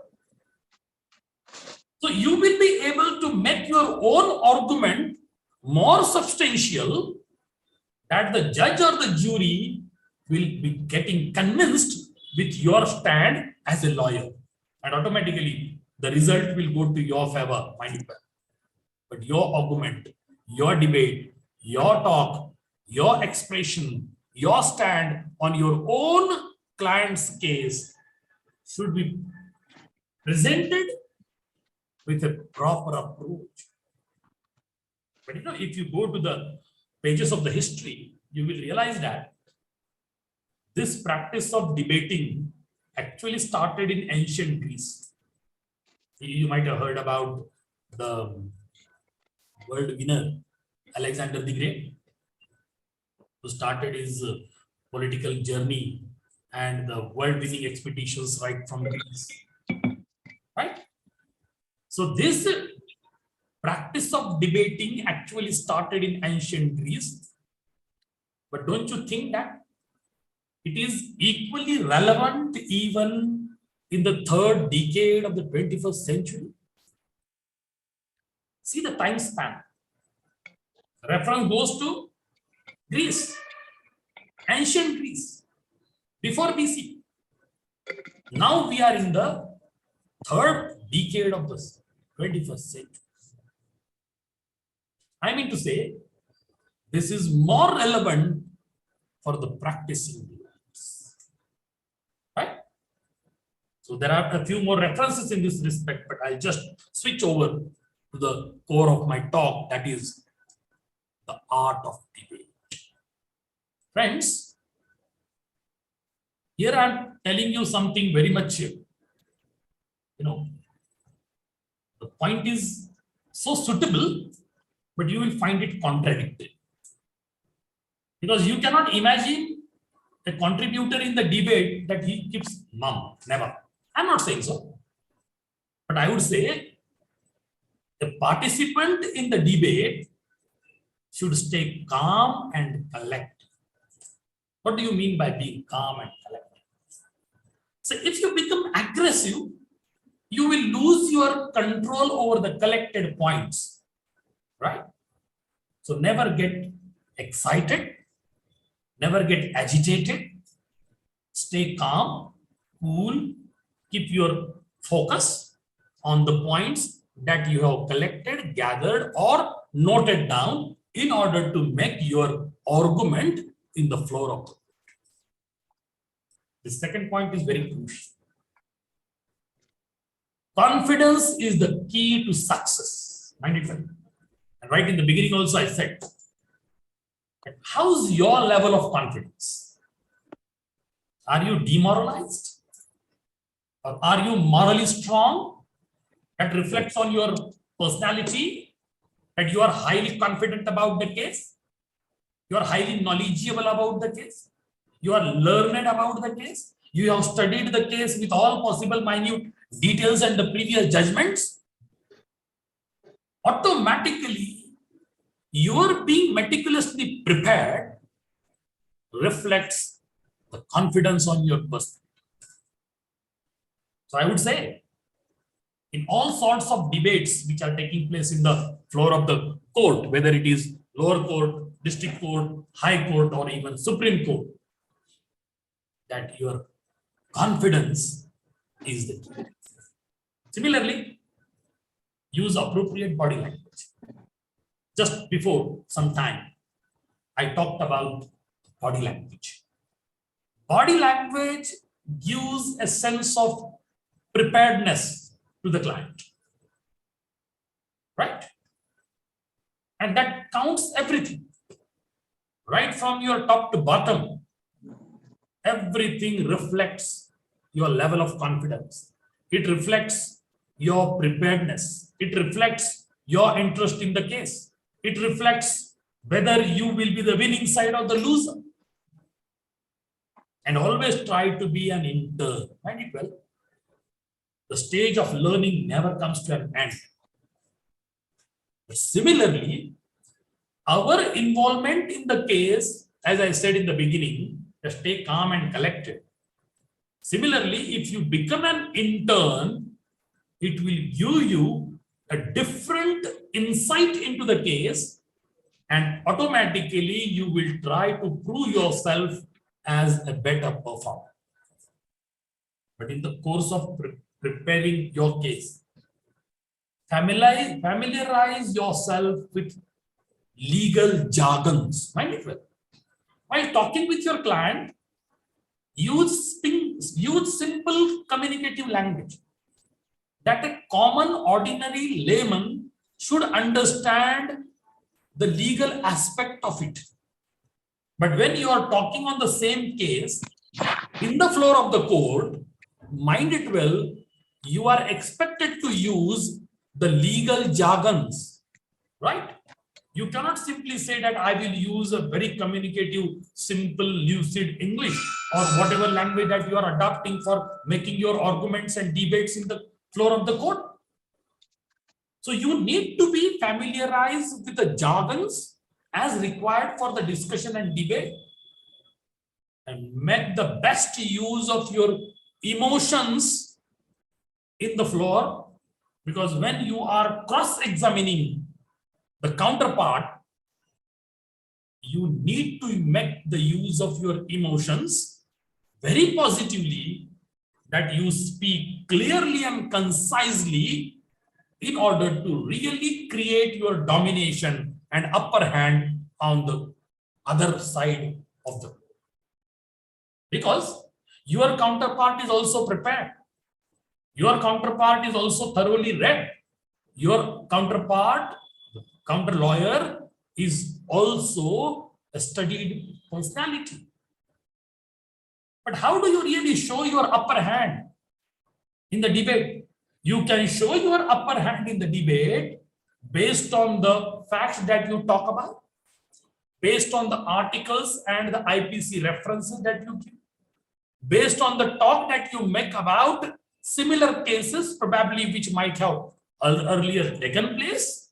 Speaker 1: So you will be able to make your own argument more substantial, that the judge or the jury will be getting convinced with your stand as a lawyer, and automatically the result will go to your favor, mind it well. But your argument, your debate, your talk, your expression, your stand on your own client's case should be presented with a proper approach. But if you go to the pages of the history, you will realize that this practice of debating actually started in ancient Greece. You might have heard about the world winner, Alexander the Great, who started his political journey and the world-winning expeditions right from Greece. Right? So this practice of debating actually started in ancient Greece. But don't you think that it is equally relevant even in the third decade of the 21st century? See the time span. Reference goes to Greece, ancient Greece, before BC. Now we are in the third decade of the 21st century. I mean to say, this is more relevant for the practicing lawyers. Right? So there are a few more references in this respect, but I'll just switch over to the core of my talk, that is the art of debate. Friends, here I'm telling you something very much, the point is so suitable, but you will find it contradictory. Because you cannot imagine a contributor in the debate that he keeps mum. Never. I'm not saying so. But I would say a participant in the debate should stay calm and collected. What do you mean by being calm and collected? So if you become aggressive, you will lose your control over the collected points, right? So never get excited, never get agitated, stay calm, cool, keep your focus on the points that you have collected, gathered, or noted down in order to make your argument in the floor of the court. The second point is very crucial. Confidence is the key to success. Mind it well. And right in the beginning also I said, how's your level of confidence? Are you demoralized? Or are you morally strong? That reflects on your personality, that you are highly confident about the case. You are highly knowledgeable about the case. You are learned about the case. You have studied the case with all possible minute details and the previous judgments. Automatically, your being meticulously prepared reflects the confidence on your person. So I would say, in all sorts of debates which are taking place in the floor of the court, whether it is lower court, district court, high court, or even Supreme Court, that your confidence is the key. Similarly, use appropriate body language. Just before some time, I talked about body language. Body language gives a sense of preparedness to the client, right? And that counts everything, right from your top to bottom. Everything reflects your level of confidence. It reflects your preparedness. It reflects your interest in the case. It reflects whether you will be the winning side or the loser. And always try to be an intern. Mind it well. The stage of learning never comes to an end. But similarly, our involvement in the case, as I said in the beginning, just stay calm and collected. Similarly, if you become an intern, it will give you a different insight into the case, and automatically you will try to prove yourself as a better performer. But in the course of preparing your case, familiarize yourself with legal jargons. Mind it well. While talking with your client, use simple communicative language that a common ordinary layman should understand the legal aspect of it. But when you are talking on the same case in the floor of the court, mind it well, you are expected to use the legal jargons, right? You cannot simply say that I will use a very communicative, simple, lucid English or whatever language that you are adopting for making your arguments and debates in the floor of the court. So you need to be familiarized with the jargons as required for the discussion and debate, and make the best use of your emotions in the floor, because when you are cross-examining the counterpart, you need to make the use of your emotions very positively, that you speak clearly and concisely in order to really create your domination and upper hand on the other side of the court. Because your counterpart is also prepared. Your counterpart is also thoroughly read. Your counterpart, the counter lawyer, is also a studied personality. But how do you really show your upper hand in the debate? You can show your upper hand in the debate based on the facts that you talk about, based on the articles and the IPC references that you give, based on the talk that you make about similar cases, probably which might have earlier taken place.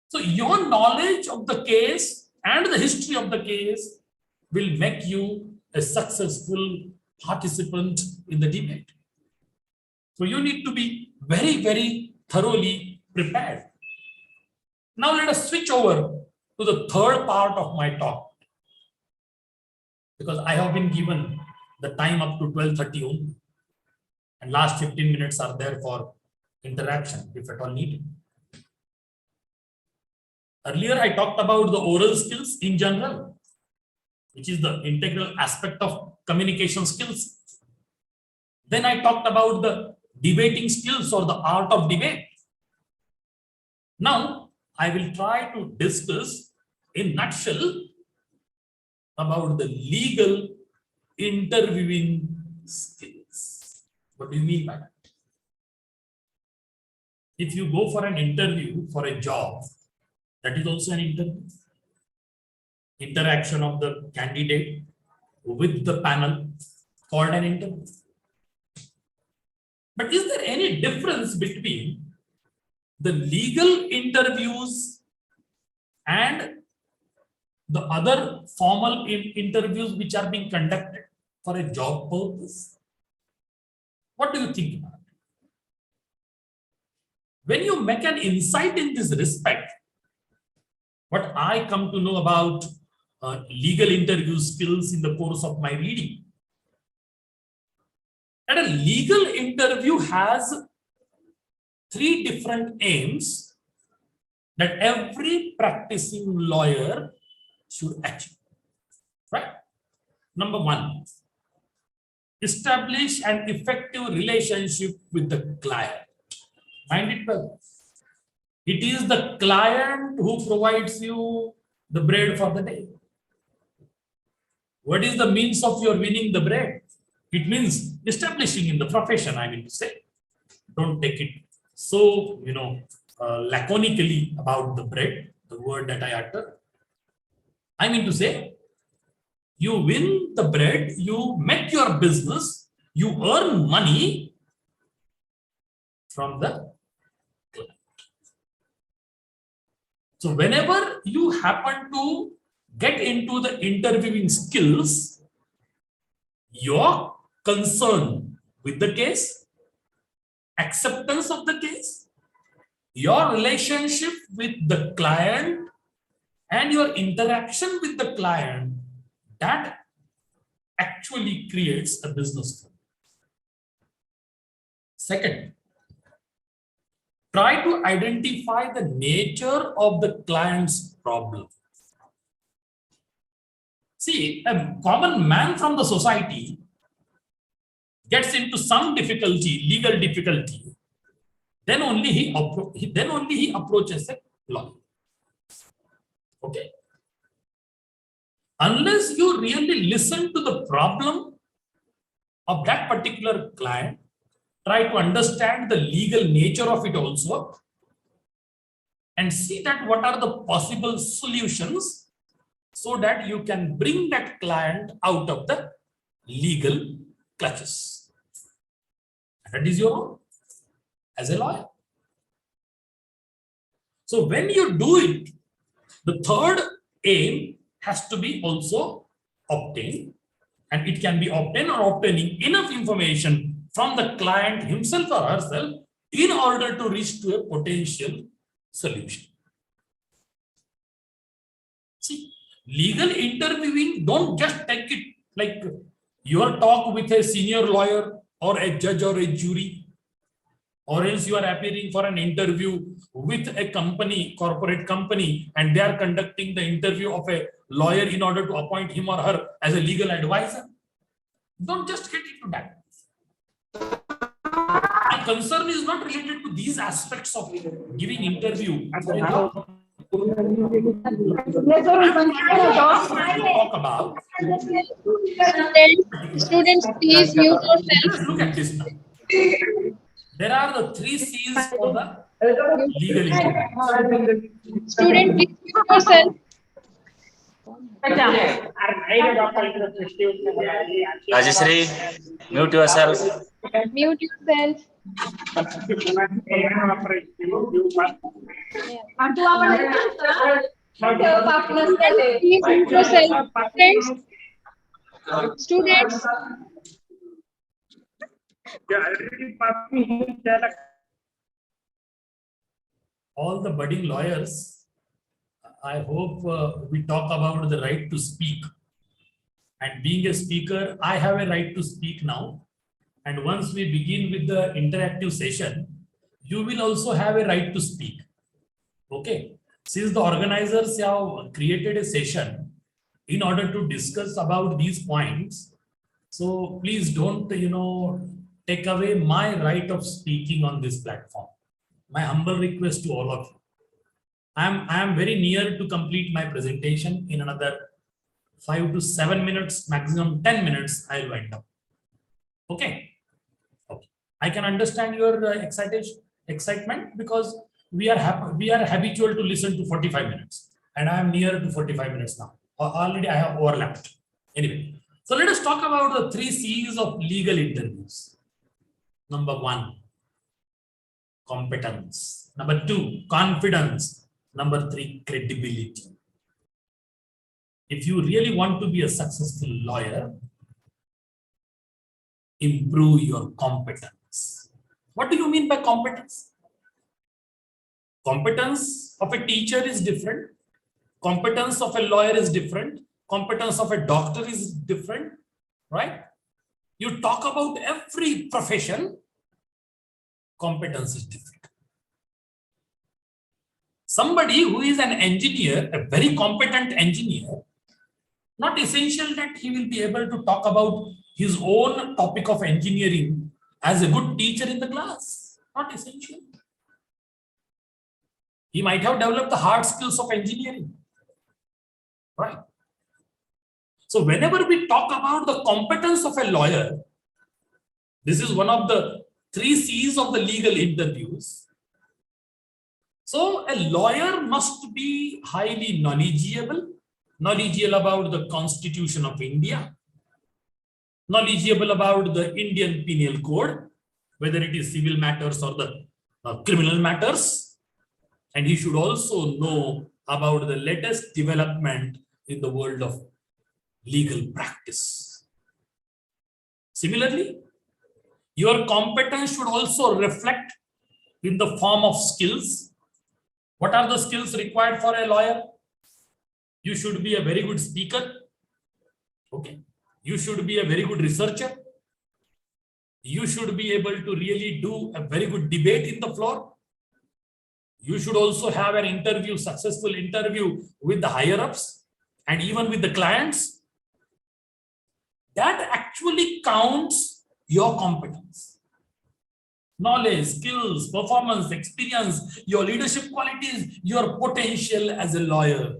Speaker 1: So your knowledge of the case and the history of the case will make you a successful participant in the debate. So you need to be very, very thoroughly prepared. Now let us switch over to the third part of my talk, because I have been given the time up to 12:30 only, and last 15 minutes are there for interaction if at all needed. Earlier I talked about the oral skills in general, which is the integral aspect of communication skills. Then I talked about the debating skills or the art of debate. Now I will try to discuss in nutshell about the legal interviewing skills. What do you mean by that? If you go for an interview for a job, that is also an interview. Interaction of the candidate with the panel called an interview. But is there any difference between the legal interviews and the other formal interviews which are being conducted for a job purpose? What do you think about it? When you make an insight in this respect, what I come to know about legal interview skills in the course of my reading, that a legal interview has three different aims that every practicing lawyer should achieve. Right? Number one, establish an effective relationship with the client. Mind it well. It is the client who provides you the bread for the day. What is the means of your winning the bread? It means establishing in the profession, I mean to say. Don't take it so, laconically about the bread, the word that I utter. I mean to say, you win the bread, you make your business, you earn money from the client. So whenever you happen to get into the interviewing skills, your concern with the case, acceptance of the case, your relationship with the client, and your interaction with the client, that actually creates a business. Second, try to identify the nature of the client's problem. See, a common man from the society gets into some difficulty, legal difficulty, then only he approaches a lawyer. Okay. Unless you really listen to the problem of that particular client, try to understand the legal nature of it also, and see that what are the possible solutions so that you can bring that client out of the legal clutches. That is your role as a lawyer. So when you do it, the third aim has to be also obtained, and it can be obtained or obtaining enough information from the client himself or herself in order to reach to a potential solution. See, legal interviewing, don't just take it like your talk with a senior lawyer or a judge or a jury, or else you are appearing for an interview with a company, corporate company, and they are conducting the interview of a lawyer in order to appoint him or her as a legal advisor. Don't just get into that. My concern is not related to these aspects of giving interview. I'm going to talk about.
Speaker 2: Students, please mute yourself.
Speaker 1: Let's look at this now. There are the 3 C's for the legal interview.
Speaker 2: Student, please mute yourself.
Speaker 7: Rajeshri, mute yourself.
Speaker 2: Mute yourself. Please mute yourself. Friends, students,
Speaker 1: All the budding lawyers, I hope we talk about the right to speak. And being a speaker, I have a right to speak now. And once we begin with the interactive session, you will also have a right to speak. Okay. Since the organizers have created a session in order to discuss about these points, so please don't, take away my right of speaking on this platform. My humble request to all of you. I am very near to complete my presentation in another 5 to 7 minutes, maximum 10 minutes, I will wind up. Okay. Okay. I can understand your excitement because we are habitual to listen to 45 minutes and I am near to 45 minutes now. Already I have overlapped. Anyway, so let us talk about the 3 C's of legal interviews. Number 1, competence. Number 2, confidence. Number 3, credibility. If you really want to be a successful lawyer, improve your competence. What do you mean by competence? Competence of a teacher is different. Competence of a lawyer is different. Competence of a doctor is different, right? You talk about every profession, competence is different. Somebody who is an engineer, a very competent engineer, not essential that he will be able to talk about his own topic of engineering as a good teacher in the class. Not essential. He might have developed the hard skills of engineering. Right? So whenever we talk about the competence of a lawyer, this is one of the 3 C's of the legal interviews. So a lawyer must be highly knowledgeable about the Constitution of India, knowledgeable about the Indian Penal Code, whether it is civil matters or the criminal matters. And he should also know about the latest development in the world of legal practice. Similarly, your competence should also reflect in the form of skills. What are the skills required for a lawyer? You should be a very good speaker. Okay. You should be a very good researcher. You should be able to really do a very good debate in the floor. You should also have an interview, successful interview with the higher ups and even with the clients. That actually counts your competence. Knowledge, skills, performance, experience, your leadership qualities, your potential as a lawyer.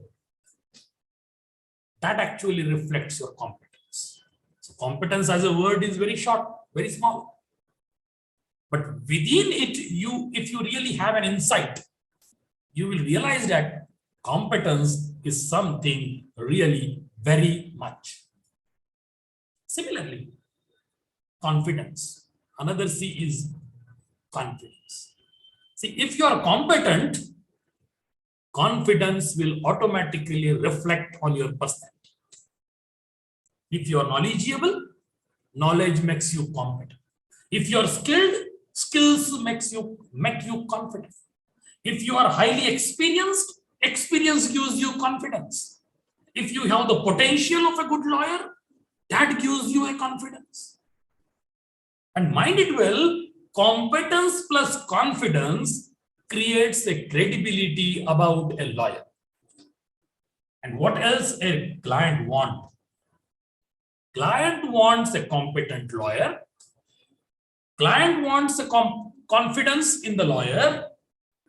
Speaker 1: That actually reflects your competence. So competence as a word is very short, very small. But within it, if you really have an insight, you will realize that competence is something really very much. Similarly, confidence. Another C is confidence. See, if you are competent, confidence will automatically reflect on your personality. If you are knowledgeable, knowledge makes you competent. If you are skilled, skills make you confident. If you are highly experienced, experience gives you confidence. If you have the potential of a good lawyer, that gives you a confidence. And mind it well, competence plus confidence creates a credibility about a lawyer. And what else a client wants? Client wants a competent lawyer. Client wants a confidence in the lawyer.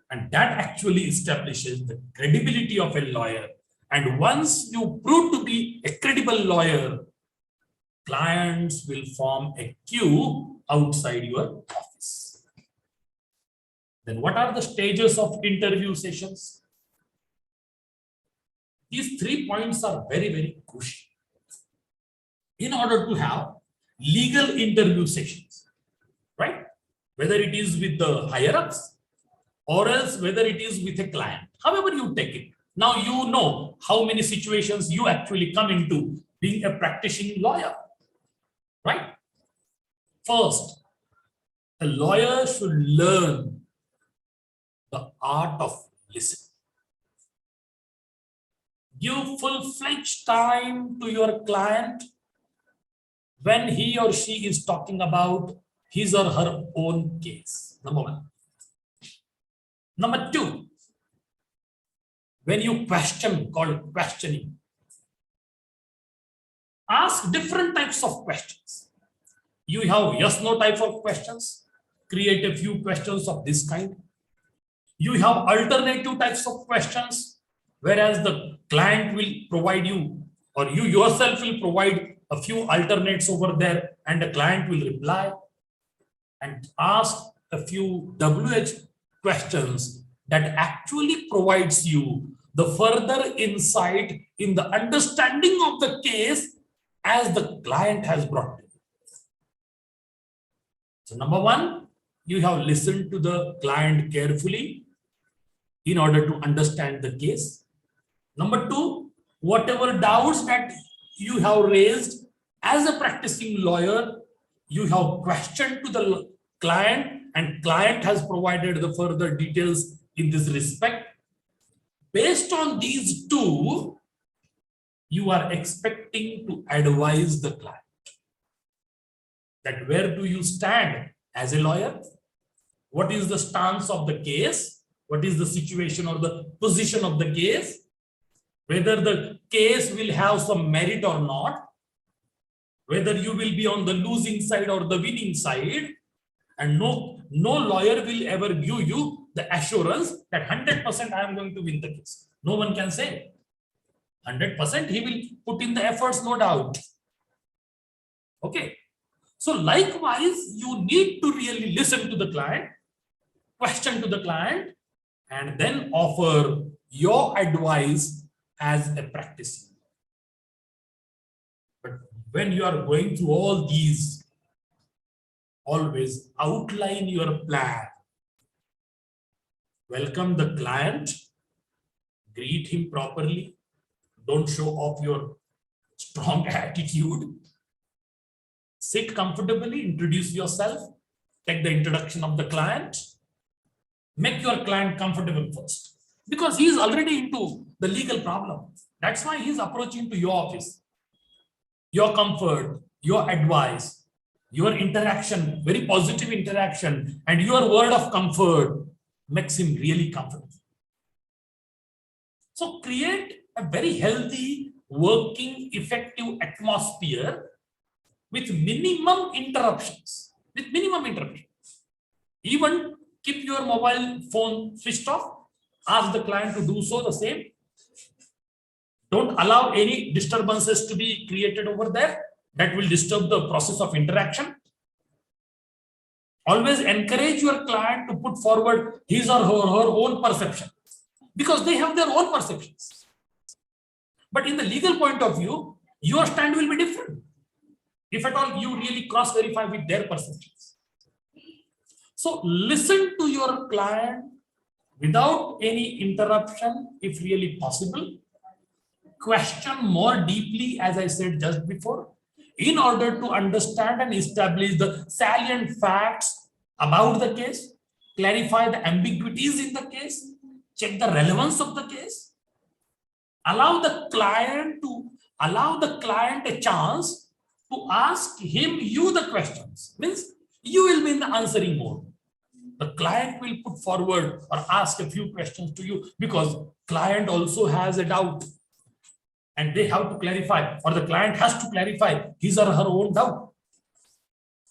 Speaker 1: And that actually establishes the credibility of a lawyer. And once you prove to be a credible lawyer, clients will form a queue outside your office. Then what are the stages of interview sessions? These 3 points are very, very crucial in order to have legal interview sessions, right? Whether it is with the higher ups or else whether it is with a client, however you take it. Now you know how many situations you actually come into being a practicing lawyer, right? First, A lawyer should learn the art of listening. Give full-fledged time to your client when he or she is talking about his or her own case. Number one. Number two, when you question, called questioning, ask different types of questions. You have yes-no type of questions. Create a few questions of this kind. You have alternative types of questions, whereas the client will provide you, or you yourself will provide a few alternates over there, and the client will reply. And ask a few WH questions that actually provides you the further insight in the understanding of the case as the client has brought it. So number one, you have listened to the client carefully in order to understand the case. Number two, whatever doubts that you have raised as a practicing lawyer, you have questioned to the client, and client has provided the further details in this respect. Based on these two, you are expecting to advise the client that where do you stand as a lawyer? What is the stance of the case? What is the situation or the position of the case? Whether the case will have some merit or not, whether you will be on the losing side or the winning side, and no lawyer will ever give you the assurance that 100% I am going to win the case. No one can say 100%. He will put in the efforts, no doubt. Okay. So likewise, you need to really listen to the client, question to the client, and then offer your advice as a practice. But when you are going through all these, always outline your plan. Welcome the client, greet him properly, don't show off your strong attitude. Sit comfortably, introduce yourself, take the introduction of the client, make your client comfortable first, because he is already into the legal problem. That's why he is approaching to your office. Your comfort, your advice, your interaction, very positive interaction, and your word of comfort makes him really comfortable. So create a very healthy, working, effective atmosphere with minimum interruptions. Even keep your mobile phone switched off. Ask the client to do so the same. Don't allow any disturbances to be created over there that will disturb the process of interaction. Always encourage your client to put forward his or her own perception, because they have their own perceptions. But in the legal point of view, your stand will be different, if at all you really cross-verify with their perceptions. So listen to your client without any interruption, if really possible. Question more deeply, as I said just before, in order to understand and establish the salient facts about the case, clarify the ambiguities in the case, check the relevance of the case, allow the client a chance to ask you the questions. Means you will be in the answering mode. The client will put forward or ask a few questions to you, because client also has a doubt, and they have to clarify, or the client has to clarify his or her own doubt.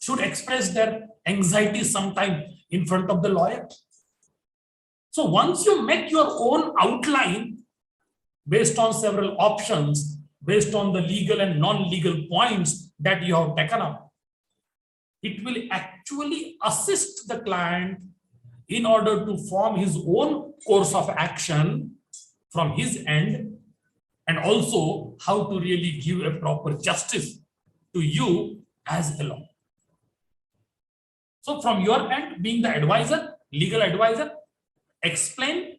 Speaker 1: Should express their anxiety sometime in front of the lawyer. So once you make your own outline based on several options, based on the legal and non-legal points that you have taken up, it will actually assist the client in order to form his own course of action from his end, and also how to really give a proper justice to you as a lawyer. So from your end, being the advisor, legal advisor, explain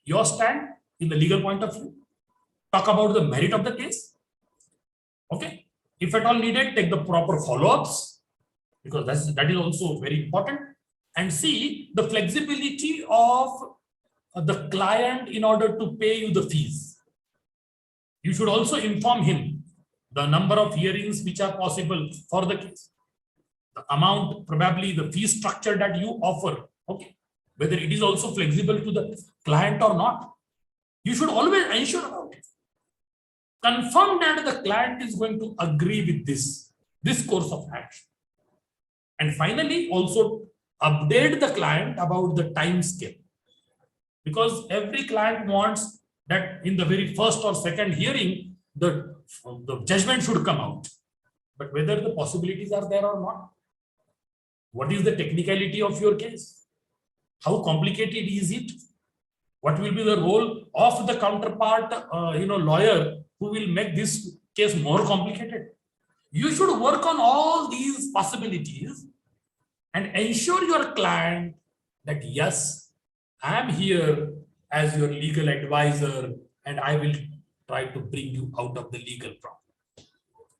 Speaker 1: your stand in the legal point of view, talk about the merit of the case. Okay. If at all needed, take the proper follow-ups. because that is also very important. And C, the flexibility of the client in order to pay you the fees. You should also inform him the number of hearings which are possible for the case, the amount, probably the fee structure that you offer, okay, whether it is also flexible to the client or not. You should always ensure about it. Confirm that the client is going to agree with this course of action. And finally, also update the client about the time scale. Because every client wants that in the very first or second hearing, the judgment should come out. But whether the possibilities are there or not, what is the technicality of your case? How complicated is it? What will be the role of the counterpart, lawyer who will make this case more complicated? You should work on all these possibilities and ensure your client that yes, I am here as your legal advisor and I will try to bring you out of the legal problem.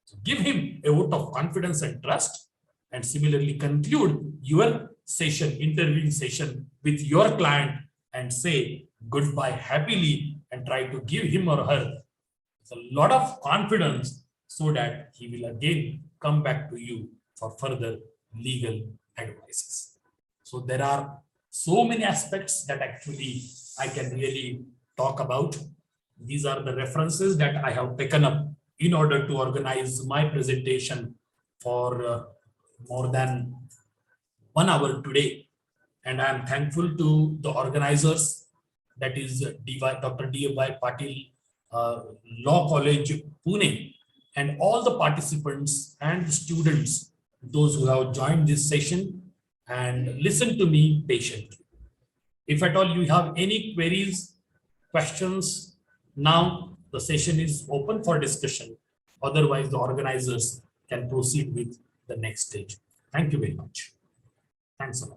Speaker 1: So give him a vote of confidence and trust, and similarly conclude your session, interviewing session with your client and say goodbye happily and try to give him or her a lot of confidence so that he will again come back to you for further legal advices. So there are so many aspects that actually I can really talk about. These are the references that I have taken up in order to organize my presentation for more than 1 hour today. And I am thankful to the organizers, that is Dr. D.Y. Patil, Law College, Pune, and all the participants and students, those who have joined this session and listened to me patiently. If at all you have any queries, questions, now the session is open for discussion. Otherwise, the organizers can proceed with the next stage. Thank you very much. Thanks a lot.